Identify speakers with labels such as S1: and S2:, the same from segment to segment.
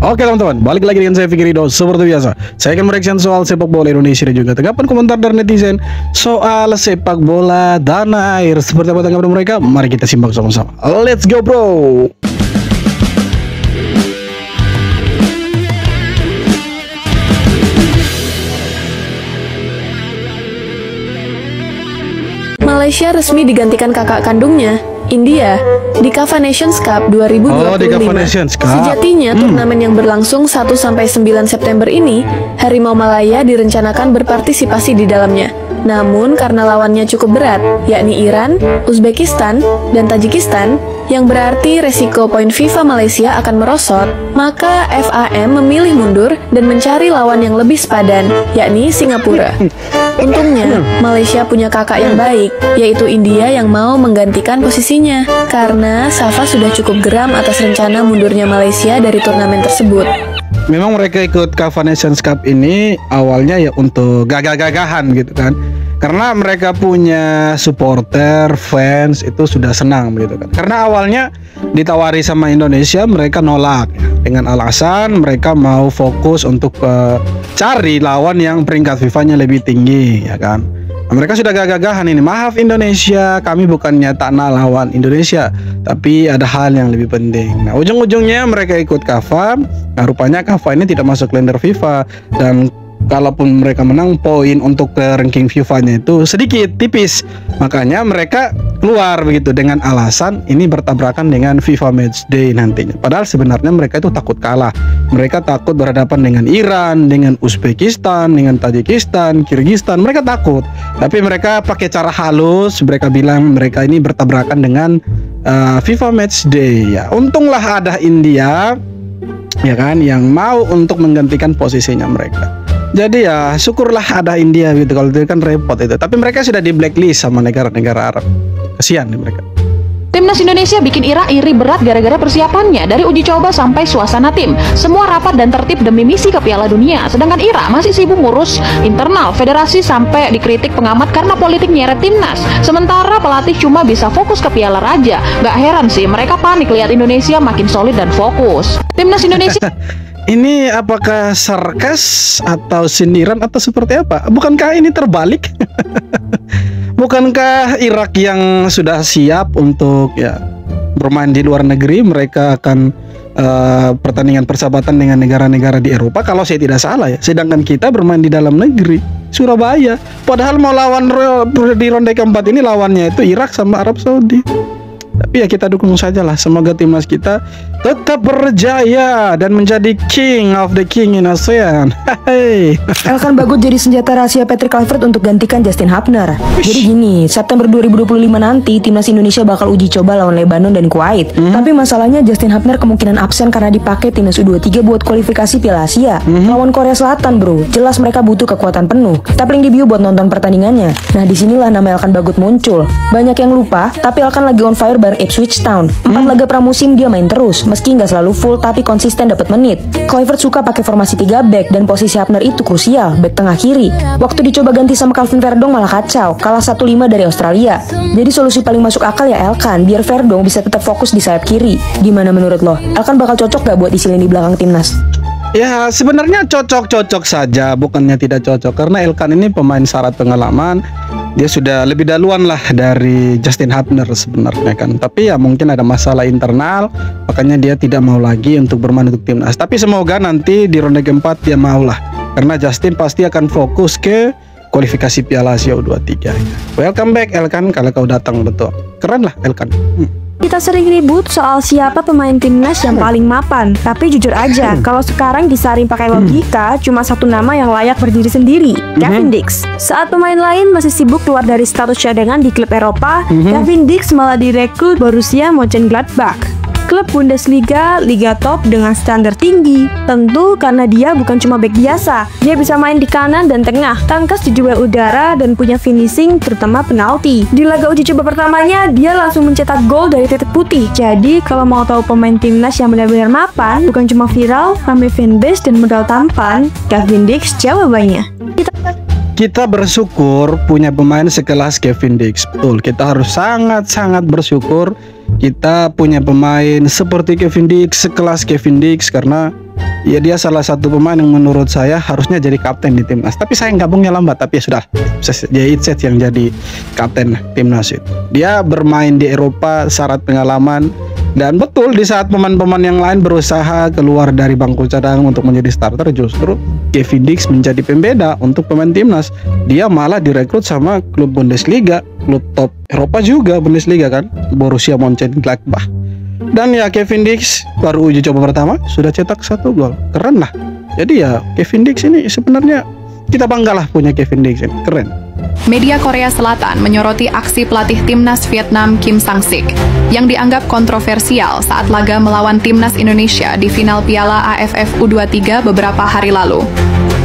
S1: Oke teman-teman, balik lagi dengan saya Fikri Ridho. Seperti biasa, saya akan mereaction soal sepak bola Indonesia dan juga tanggapan komentar dari netizen soal sepak bola tanah air. Seperti apa tanggapan mereka? Mari kita simak sama-sama. Let's go bro.
S2: Malaysia resmi digantikan kakak kandungnya, India, di KAFA Nations Cup 2025. Sejatinya, turnamen yang berlangsung 1-9 September ini, Harimau Malaya direncanakan berpartisipasi di dalamnya. Namun, karena lawannya cukup berat, yakni Iran, Uzbekistan, dan Tajikistan, yang berarti resiko poin FIFA Malaysia akan merosot, maka FAM memilih mundur dan mencari lawan yang lebih sepadan, yakni Singapura. Untungnya, Malaysia punya kakak yang baik, yaitu India yang mau menggantikan posisinya, karena Safa sudah cukup geram atas rencana mundurnya Malaysia dari turnamen tersebut.
S1: Memang mereka ikut KAFA Nations Cup ini awalnya ya untuk gagah-gagahan gitu kan. Karena mereka punya supporter, fans itu sudah senang gitu kan. Karena awalnya ditawari sama Indonesia, mereka nolak ya, dengan alasan mereka mau fokus untuk cari lawan yang peringkat FIFA-nya lebih tinggi ya kan. Nah, mereka sudah gagah-gagahan ini. Maaf Indonesia, kami bukannya tak lawan Indonesia, tapi ada hal yang lebih penting. Nah, ujung-ujungnya mereka ikut KAFA. Nah, rupanya KAFA ini tidak masuk kalender FIFA, dan kalaupun mereka menang, poin untuk ranking FIFA-nya itu sedikit, tipis. Makanya mereka keluar begitu dengan alasan ini bertabrakan dengan FIFA Matchday nantinya. Padahal sebenarnya mereka itu takut kalah. Mereka takut berhadapan dengan Iran, dengan Uzbekistan, dengan Tajikistan, Kyrgyzstan. Mereka takut. Tapi mereka pakai cara halus. Mereka bilang mereka ini bertabrakan dengan FIFA Matchday. Ya, untunglah ada India, ya kan, yang mau untuk menggantikan posisinya mereka. Jadi ya syukurlah ada India gitu, kalau itu kan repot itu. Tapi mereka sudah di blacklist sama negara-negara Arab. Kasihan nih mereka.
S3: Timnas Indonesia bikin Ira iri berat gara-gara persiapannya. Dari uji coba sampai suasana tim, semua rapat dan tertib demi misi ke Piala Dunia. Sedangkan Ira masih sibuk ngurus internal federasi sampai dikritik pengamat karena politik nyeret timnas. Sementara pelatih cuma bisa fokus ke Piala Raja. Gak heran sih mereka panik lihat Indonesia makin solid dan fokus. Timnas Indonesia
S1: ini apakah sarkas atau sindiran atau seperti apa? Bukankah ini terbalik? Bukankah Irak yang sudah siap untuk ya bermain di luar negeri, mereka akan pertandingan persahabatan dengan negara-negara di Eropa kalau saya tidak salah ya. Sedangkan kita bermain di dalam negeri, Surabaya. Padahal mau lawan di ronde keempat ini lawannya itu Irak sama Arab Saudi. Tapi ya kita dukung sajalah, semoga timnas kita tetap berjaya dan menjadi king of the king in ASEAN.
S4: Elkan Bagot jadi senjata rahasia Patrick Kluivert untuk gantikan Justin Hubner. Jadi gini, September 2025 nanti timnas Indonesia bakal uji coba lawan Lebanon dan Kuwait. Tapi masalahnya Justin Hubner kemungkinan absen karena dipakai timnas U23 buat kualifikasi Piala Asia lawan Korea Selatan, bro. Jelas mereka butuh kekuatan penuh. Tapi link di bio buat nonton pertandingannya. Nah, disinilah nama Elkan Bagot muncul. Banyak yang lupa, tapi Elkan lagi on fire bareng Ipswich Town. 4 laga pramusim dia main terus, meski nggak selalu full tapi konsisten dapat menit. Kluivert suka pakai formasi 3 back dan posisi Hubner itu krusial, back tengah kiri. Waktu dicoba ganti sama Calvin Verdong malah kacau, kalah 1-5 dari Australia. Jadi solusi paling masuk akal ya Elkan, biar Verdong bisa tetap fokus di sayap kiri. Gimana menurut lo? Elkan bakal cocok gak buat isi lini belakang timnas?
S1: Ya sebenarnya cocok-cocok saja, bukannya tidak cocok, karena Elkan ini pemain syarat pengalaman. Dia sudah lebih duluan lah dari Justin Hubner sebenarnya kan. Tapi ya mungkin ada masalah internal, makanya dia tidak mau lagi untuk bermain untuk timnas. Tapi semoga nanti di ronde keempat dia mau lah, karena Justin pasti akan fokus ke kualifikasi Piala Asia U23. Welcome back Elkan, kalau kau datang betul. Keren lah Elkan.
S5: Kita sering ribut soal siapa pemain timnas yang paling mapan. Tapi jujur aja, kalau sekarang disaring pakai logika, cuma satu nama yang layak berdiri sendiri, Kevin Dix. Saat pemain lain masih sibuk keluar dari status cadangan di klub Eropa, Kevin Dix malah direkrut Borussia Mönchengladbach, klub Bundesliga, liga top dengan standar tinggi. Tentu karena dia bukan cuma bek biasa, dia bisa main di kanan dan tengah, tangkas di duel udara, dan punya finishing terutama penalti. Di laga uji coba pertamanya, dia langsung mencetak gol dari titik putih. Jadi kalau mau tahu pemain timnas yang benar-benar mapan, bukan cuma viral, rame fanbase dan modal tampan, Kevin Dix jawabannya.
S1: Kita bersyukur punya pemain sekelas Kevin Dix. Betul, kita harus sangat-sangat bersyukur kita punya pemain seperti Kevin Dix, sekelas Kevin Dix, karena ya dia salah satu pemain yang menurut saya harusnya jadi kapten di timnas. Tapi sayang gabungnya lambat. Tapi ya sudah, Jaitzet yang jadi kapten timnas itu. Dia bermain di Eropa syarat pengalaman. Dan betul di saat pemain-pemain yang lain berusaha keluar dari bangku cadangan untuk menjadi starter, justru Kevin Dix menjadi pembeda untuk pemain timnas. Dia malah direkrut sama klub Bundesliga, klub top Eropa juga Bundesliga kan, Borussia Mönchengladbach. Dan ya Kevin Dix baru uji coba pertama sudah cetak 1 gol, keren lah. Jadi ya Kevin Dix ini sebenarnya kita banggalah punya Kevin Dix ini, keren.
S6: Media Korea Selatan menyoroti aksi pelatih timnas Vietnam Kim Sang-sik yang dianggap kontroversial saat laga melawan timnas Indonesia di final Piala AFF U23 beberapa hari lalu.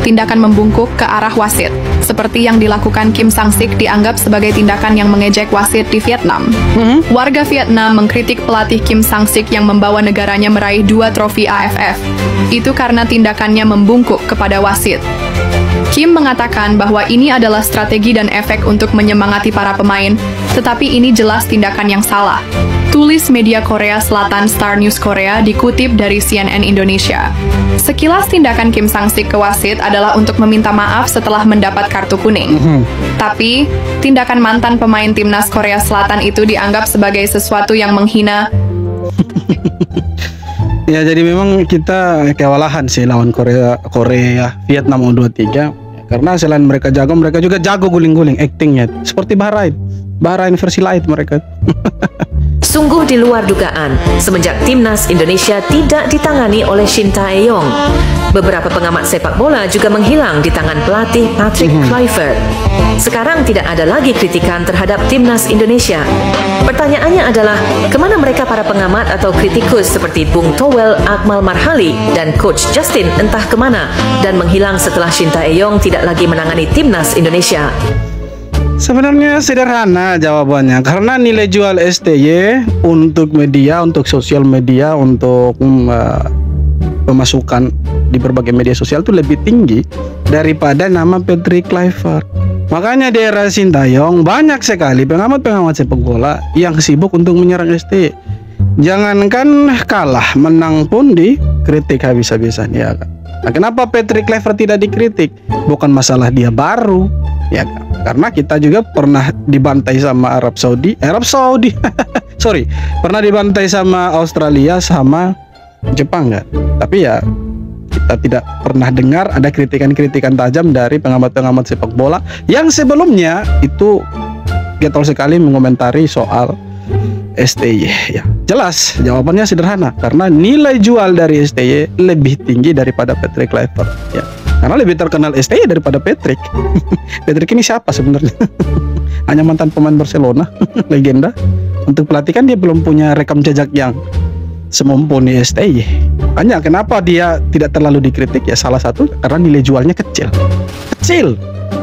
S6: Tindakan membungkuk ke arah wasit, seperti yang dilakukan Kim Sang-sik, dianggap sebagai tindakan yang mengejek wasit di Vietnam. Warga Vietnam mengkritik pelatih Kim Sang-sik yang membawa negaranya meraih 2 trofi AFF. Itu karena tindakannya membungkuk kepada wasit. Kim mengatakan bahwa ini adalah strategi dan efek untuk menyemangati para pemain, tetapi ini jelas tindakan yang salah. Tulis media Korea Selatan Star News Korea dikutip dari CNN Indonesia. Sekilas tindakan Kim Sang-sik ke wasit adalah untuk meminta maaf setelah mendapat kartu kuning. Tapi, tindakan mantan pemain timnas Korea Selatan itu dianggap sebagai sesuatu yang menghina.
S1: Ya jadi memang kita kewalahan sih lawan Korea Vietnam U23. Karena selain mereka jago, mereka juga jago guling-guling actingnya. Seperti Bahrain versi light mereka.
S7: Sungguh di luar dugaan, semenjak timnas Indonesia tidak ditangani oleh Shin Tae-yong, beberapa pengamat sepak bola juga menghilang di tangan pelatih Patrick Kluivert. Sekarang tidak ada lagi kritikan terhadap timnas Indonesia. Pertanyaannya adalah, kemana mereka para pengamat atau kritikus seperti Bung Towel Akmal Marhali dan Coach Justin entah kemana, dan menghilang setelah Shin Tae-yong tidak lagi menangani timnas Indonesia?
S1: Sebenarnya sederhana jawabannya, karena nilai jual STY untuk media, untuk sosial media, untuk pemasukan di berbagai media sosial itu lebih tinggi daripada nama Patrick Kluivert. Makanya di era Shin Tae-yong banyak sekali pengamat-pengamat sepak bola yang sibuk untuk menyerang STY. Jangankan kalah, menang pun dikritik habis-habisan, ya kan. Nah, kenapa Patrick Kluivert tidak dikritik? Bukan masalah dia baru, ya kan? Karena kita juga pernah dibantai sama Arab Saudi, sorry, pernah dibantai sama Australia sama Jepang kan. Tapi ya kita tidak pernah dengar ada kritikan-kritikan tajam dari pengamat-pengamat sepak bola yang sebelumnya itu getol sekali mengomentari soal STY. Ya, jelas jawabannya sederhana, karena nilai jual dari STY lebih tinggi daripada Patrick Kluivert. Ya. Karena lebih terkenal STY daripada Patrick. Patrick ini siapa sebenarnya? Hanya mantan pemain Barcelona, legenda. Untuk pelatih kan dia belum punya rekam jejak yang semumpuni STY. Hanya kenapa dia tidak terlalu dikritik? Ya salah satu karena nilai jualnya kecil.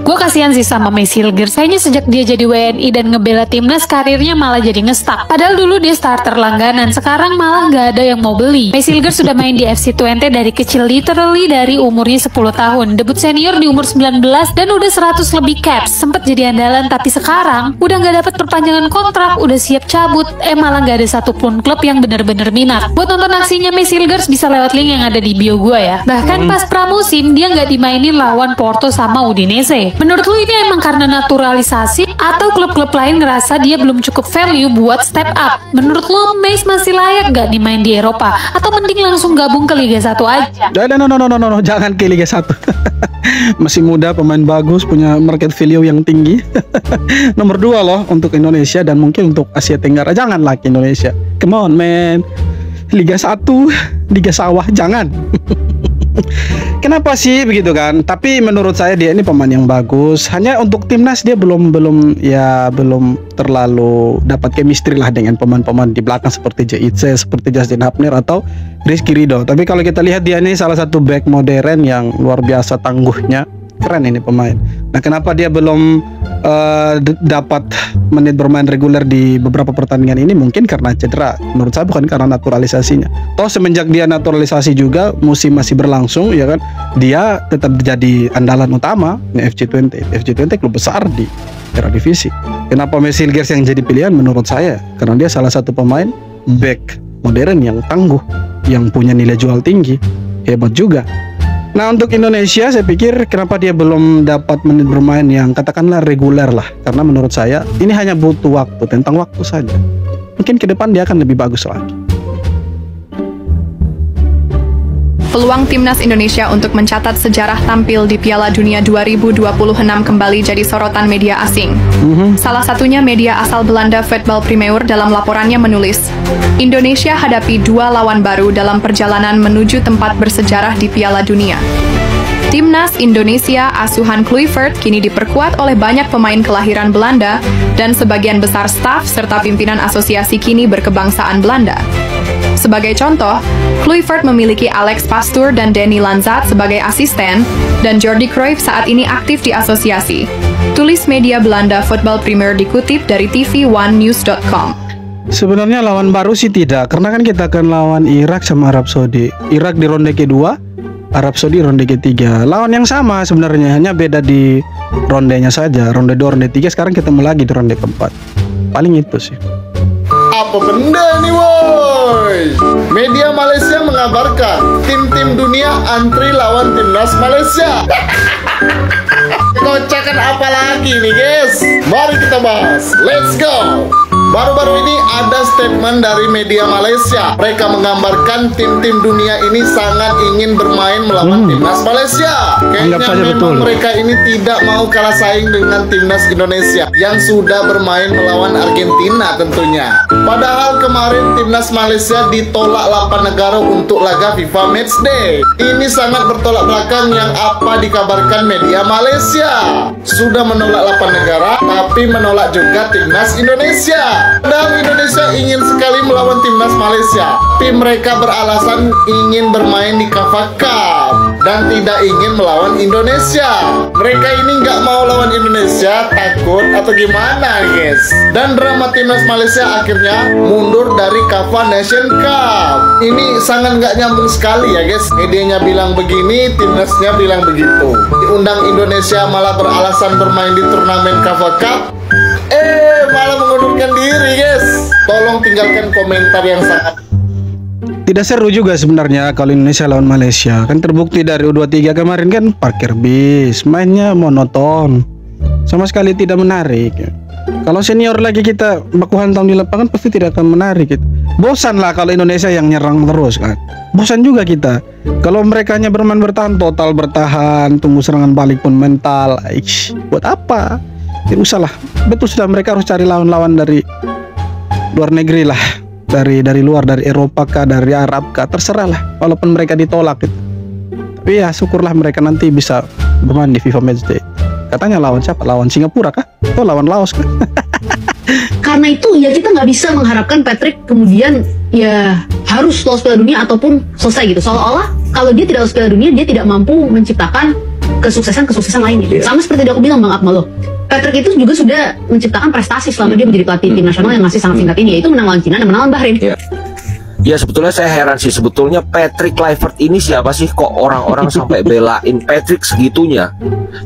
S8: Gue kasihan sih sama Messi Hilgers. Kayaknya sejak dia jadi WNI dan ngebela timnas, karirnya malah jadi ngestak. Padahal dulu dia starter langganan, sekarang malah nggak ada yang mau beli. Messi Hilgers sudah main di FC Twente dari kecil, literally dari umurnya 10 tahun. Debut senior di umur 19 dan udah 100 lebih caps. Sempet jadi andalan, tapi sekarang udah nggak dapat perpanjangan kontrak, udah siap cabut. Malah nggak ada satupun klub yang bener-bener minat. Buat nonton aksinya Messi Hilgers bisa lewat link yang ada di bio gue ya. Bahkan pas pramusim dia nggak dimainin lawan Porto sama Udinese. Menurut lu ini emang karena naturalisasi atau klub-klub lain ngerasa dia belum cukup value buat step up? Menurut lu Messi masih layak gak dimain di Eropa? Atau mending langsung gabung ke Liga 1 aja?
S1: No, jangan ke Liga 1. Masih muda, pemain bagus, punya market value yang tinggi. Nomor 2 loh untuk Indonesia dan mungkin untuk Asia Tenggara. Janganlah ke Indonesia. Come on man. Liga 1, Liga Sawah, jangan. Kenapa sih begitu kan? Tapi menurut saya dia ini pemain yang bagus. Hanya untuk timnas dia belum terlalu dapat chemistry lah dengan pemain-pemain di belakang seperti Jaitzet, seperti Justin Hapner atau Rizky Ridho. Tapi kalau kita lihat dia ini salah satu back modern yang luar biasa tangguhnya. Keren ini pemain. Nah, kenapa dia belum dapat menit bermain reguler di beberapa pertandingan ini? Mungkin karena cedera. Menurut saya bukan karena naturalisasinya. Toh semenjak dia naturalisasi juga musim masih berlangsung, ya kan? Dia tetap jadi andalan utama di FC Twente. FC Twente klub besar di Eredivisie. Kenapa Messi Hilgers yang jadi pilihan? Menurut saya karena dia salah satu pemain back modern yang tangguh, yang punya nilai jual tinggi. hebat juga. Nah untuk Indonesia saya pikir kenapa dia belum dapat menit bermain yang katakanlah reguler lah, karena menurut saya ini hanya butuh waktu, tentang waktu saja. Mungkin ke depan dia akan lebih bagus lagi.
S6: Peluang Timnas Indonesia untuk mencatat sejarah tampil di Piala Dunia 2026 kembali jadi sorotan media asing. Salah satunya media asal Belanda Voetbal Primeur dalam laporannya menulis, Indonesia hadapi 2 lawan baru dalam perjalanan menuju tempat bersejarah di Piala Dunia. Timnas Indonesia asuhan Kluivert kini diperkuat oleh banyak pemain kelahiran Belanda dan sebagian besar staf serta pimpinan asosiasi kini berkebangsaan Belanda. Sebagai contoh, Kluivert memiliki Alex Pastoor dan Danny Lanzat sebagai asisten, dan Jordi Cruyff saat ini aktif di asosiasi. Tulis media Belanda Voetbal Primeur dikutip dari tv1news.com.
S1: Sebenarnya lawan baru sih tidak, karena kan kita akan lawan Irak sama Arab Saudi. Irak di ronde kedua, Arab Saudi ronde ketiga. Lawan yang sama sebenarnya, hanya beda di rondenya saja. Ronde 2, ronde 3, sekarang ketemu lagi di ronde keempat. Paling itu sih.
S9: Apa benda nih woi? Media Malaysia mengabarkan tim-tim dunia antri lawan timnas Malaysia. Kocakan apa lagi nih guys? Mari kita bahas. Let's go. Baru-baru ini ada statement dari media Malaysia. Mereka menggambarkan tim-tim dunia ini sangat ingin bermain melawan timnas Malaysia. Kayaknya memang mereka ini tidak mau kalah saing dengan timnas Indonesia yang sudah bermain melawan Argentina tentunya. Padahal kemarin timnas Malaysia ditolak 8 negara untuk laga FIFA Matchday. Ini sangat bertolak belakang yang apa dikabarkan media Malaysia. Sudah menolak 8 negara, tapi menolak juga timnas Indonesia. Padahal Indonesia ingin sekali melawan timnas Malaysia, tapi mereka beralasan ingin bermain di KAFA Cup dan tidak ingin melawan Indonesia. Mereka ini nggak mau lawan Indonesia, takut atau gimana guys? Dan drama timnas Malaysia akhirnya mundur dari KAFA Nation Cup. Ini sangat nggak nyambung sekali ya guys. Medianya bilang begini, timnasnya bilang begitu. Diundang Indonesia malah beralasan bermain di turnamen KAFA Cup, malah mengundurkan diri guys. Tolong tinggalkan komentar yang sangat
S1: tidak seru juga sebenarnya kalau Indonesia lawan Malaysia. Kan terbukti dari U23 kemarin kan parkir bis, mainnya monoton, sama sekali tidak menarik. Kalau senior lagi kita baku hantam di lapangan pasti tidak akan menarik gitu. Bosan lah kalau Indonesia yang nyerang terus kan. Bosan juga kita. Kalau mereka hanya bermain bertahan, total bertahan, tunggu serangan balik pun mental. Buat apa? Tidak usah lah. Betul sudah, mereka harus cari lawan-lawan dari luar negeri lah, dari luar, dari Eropa kah, dari Arab kah, terserah lah. Walaupun mereka ditolak gitu. Tapi ya syukurlah mereka nanti bisa bermain di FIFA Matchday. Katanya lawan siapa? Lawan Singapura kah? Atau lawan Laos kah?
S10: Karena itu ya kita nggak bisa mengharapkan Patrick kemudian ya harus lolos Piala Dunia ataupun selesai gitu. Seolah-olah kalau dia tidak lolos Piala Dunia, dia tidak mampu menciptakan kesuksesan lain gitu. Sama seperti yang aku bilang Bang Akmal loh. Patrick itu juga sudah menciptakan prestasi selama dia menjadi pelatih tim nasional yang masih sangat singkat ini, yaitu menang lawan Cina dan menang lawan Bahrain.
S11: Ya sebetulnya saya heran sih, sebetulnya Patrick Kluivert ini siapa sih kok orang-orang sampai belain Patrick segitunya.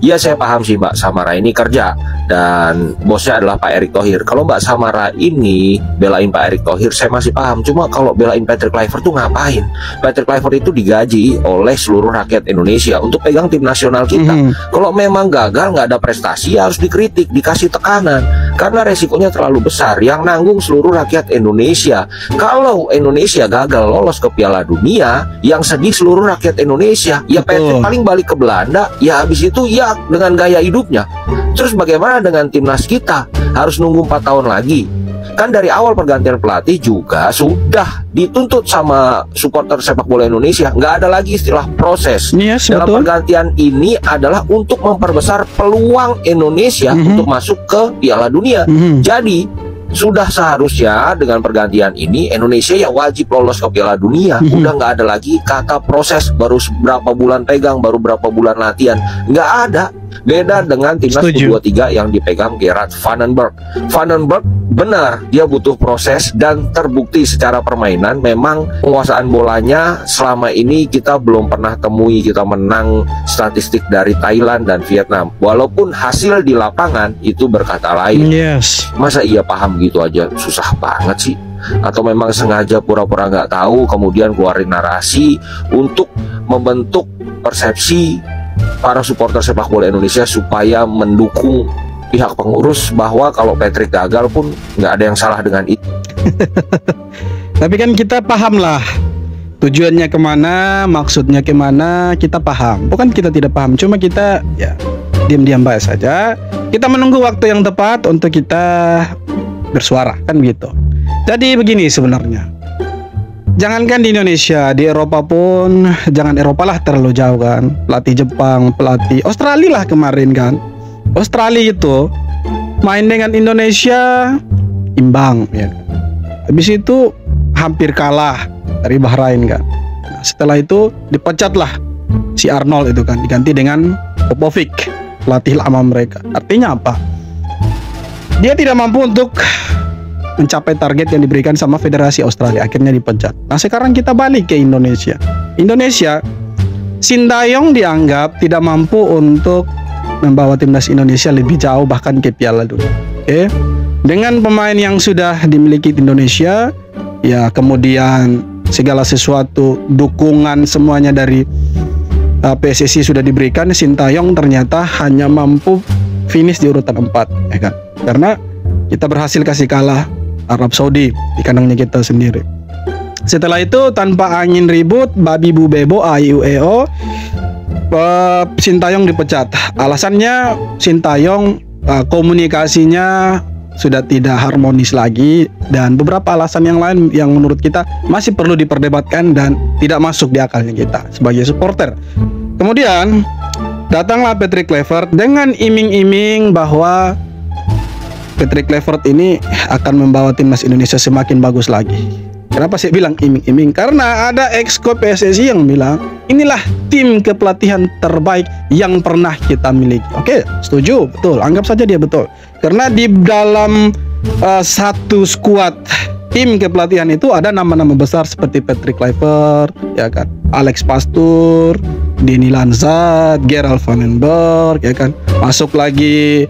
S11: Ya saya paham sih Mbak Samara ini kerja dan bosnya adalah Pak Erick Thohir. Kalau Mbak Samara ini belain Pak Erick Thohir saya masih paham. Cuma kalau belain Patrick Kluivert tuh ngapain? Patrick Kluivert itu digaji oleh seluruh rakyat Indonesia untuk pegang tim nasional kita. Kalau memang gagal nggak ada prestasi ya harus dikritik, dikasih tekanan. Karena resikonya terlalu besar, yang nanggung seluruh rakyat Indonesia. Kalau Indonesia gagal lolos ke Piala Dunia, yang sedih seluruh rakyat Indonesia. Ya Patrick paling balik ke Belanda, ya habis itu ya dengan gaya hidupnya. Terus bagaimana dengan timnas kita? Harus nunggu 4 tahun lagi. Kan dari awal pergantian pelatih juga sudah dituntut sama supporter sepak bola Indonesia. Nggak ada lagi istilah proses. Dalam pergantian ini adalah untuk memperbesar peluang Indonesia untuk masuk ke Piala Dunia. Jadi sudah seharusnya dengan pergantian ini Indonesia ya wajib lolos ke Piala Dunia. Udah nggak ada lagi kata proses, baru berapa bulan pegang, baru berapa bulan latihan. Nggak ada. Beda dengan timnas U23 yang dipegang Gerard Vandenberg. Vandenberg benar dia butuh proses, dan terbukti secara permainan memang penguasaan bolanya selama ini kita belum pernah temui kita menang statistik dari Thailand dan Vietnam, walaupun hasil di lapangan itu berkata lain.
S1: Yes.
S11: Masa iya paham gitu aja, susah banget sih. Atau memang sengaja pura-pura nggak tahu kemudian keluarin narasi untuk membentuk persepsi para supporter sepak bola Indonesia supaya mendukung pihak pengurus bahwa kalau Patrick gagal pun nggak ada yang salah dengan itu.
S1: Tapi kan kita paham lah tujuannya kemana, maksudnya kemana, kita paham. Bukan kita tidak paham, cuma kita ya diam-diam baik saja. Kita menunggu waktu yang tepat untuk kita bersuara, kan gitu. Jadi begini sebenarnya, jangankan di Indonesia, di Eropa pun, jangan Eropa lah terlalu jauh kan. Pelatih Jepang, pelatih Australia lah kemarin kan. Australia itu main dengan Indonesia imbang ya. Habis itu hampir kalah dari Bahrain kan. Nah, setelah itu dipecat lah si Arnold itu kan, diganti dengan Popovic, pelatih lama mereka. Artinya apa? Dia tidak mampu untuk mencapai target yang diberikan sama Federasi Australia, akhirnya dipecat. Nah sekarang kita balik ke Indonesia. Sintayong dianggap tidak mampu untuk membawa timnas Indonesia lebih jauh bahkan ke Piala Dunia. Oke. Dengan pemain yang sudah dimiliki Indonesia, ya kemudian segala sesuatu dukungan semuanya dari PSSI sudah diberikan, Sintayong ternyata hanya mampu finish di urutan 4 ya kan. Karena kita berhasil kasih kalah Arab Saudi di kandangnya kita sendiri. Setelah itu tanpa angin ribut, babi bu bebo, AIUEO, Sintayong dipecat. Alasannya Sintayong komunikasinya sudah tidak harmonis lagi, dan beberapa alasan yang lain yang menurut kita masih perlu diperdebatkan dan tidak masuk di akalnya kita sebagai supporter. Kemudian datanglah Patrick Kluivert dengan iming-iming bahwa Patrick Kluivert ini akan membawa timnas Indonesia semakin bagus lagi. Kenapa saya bilang iming-iming? Karena ada ex-coach PSSI yang bilang inilah tim kepelatihan terbaik yang pernah kita miliki. Oke, setuju, betul. Anggap saja dia betul. Karena di dalam satu skuad tim kepelatihan itu ada nama-nama besar seperti Patrick Kluivert, ya kan, Alex Pastoor, Denny Lanzat, Gerald Van den Berg, ya kan. Masuk lagi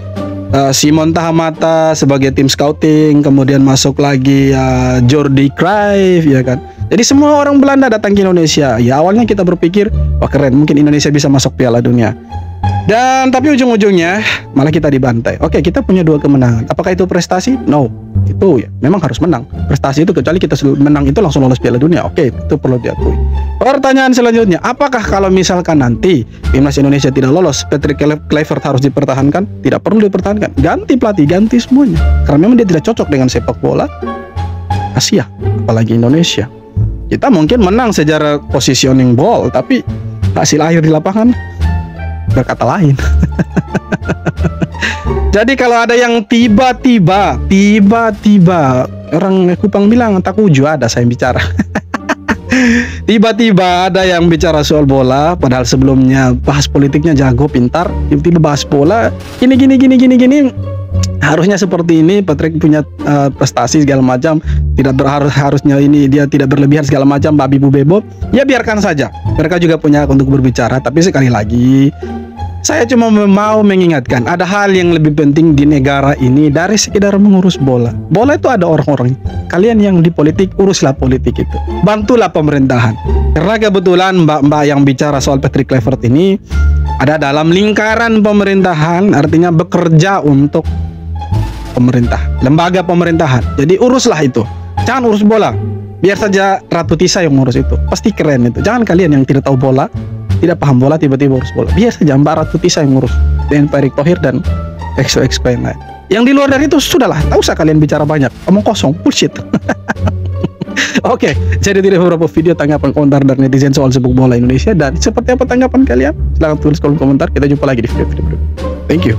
S1: Simon Tahamata sebagai tim scouting, kemudian masuk lagi Jordi Cruyff, ya kan. Jadi semua orang Belanda datang ke Indonesia. Ya awalnya kita berpikir, wah keren, mungkin Indonesia bisa masuk Piala Dunia. Dan tapi ujung-ujungnya malah kita dibantai. Oke, kita punya 2 kemenangan. Apakah itu prestasi? No. Itu ya memang harus menang. Prestasi itu kecuali kita menang itu langsung lolos Piala Dunia. Oke, itu perlu diakui. Pertanyaan selanjutnya, apakah kalau misalkan nanti timnas Indonesia tidak lolos, Patrick Kluivert harus dipertahankan? Tidak perlu dipertahankan. Ganti pelatih, ganti semuanya. Karena memang dia tidak cocok dengan sepak bola Asia, apalagi Indonesia. Kita mungkin menang secara positioning ball, tapi hasil akhir di lapangan berkata lain. Jadi kalau ada yang tiba-tiba orang Kupang bilang tak uju ada saya bicara. Tiba-tiba ada yang bicara soal bola, padahal sebelumnya bahas politiknya jago, pintar, tiba-tiba bahas bola, gini. Harusnya seperti ini, Patrick punya prestasi segala macam, tidak harusnya ini dia tidak berlebihan segala macam, babi bu bebo. Ya biarkan saja. Mereka juga punya hak untuk berbicara, tapi sekali lagi saya cuma mau mengingatkan ada hal yang lebih penting di negara ini dari sekedar mengurus bola. Bola itu ada orang-orang. Kalian yang di politik, uruslah politik itu. Bantulah pemerintahan. Karena kebetulan mbak-mbak yang bicara soal Patrick Kluivert ini ada dalam lingkaran pemerintahan, artinya bekerja untuk pemerintah, lembaga pemerintahan. Jadi uruslah itu. Jangan urus bola. Biar saja Ratu Tisa yang ngurus itu. Pasti keren itu. Jangan kalian yang tidak tahu bola, tidak paham bola, tiba-tiba urus bola. Biar saja Mbak Ratu Tisa yang ngurus, dengan Pak Erick Thohir dan XO yang lain. Yang di luar dari itu sudahlah, tak usah kalian bicara banyak, omong kosong, bullshit. Oke, jadi tidak beberapa video tanggapan komentar dari netizen soal sepak bola Indonesia, dan seperti apa tanggapan kalian? Silahkan tulis kolom komentar. Kita jumpa lagi di video-video berikutnya. Thank you.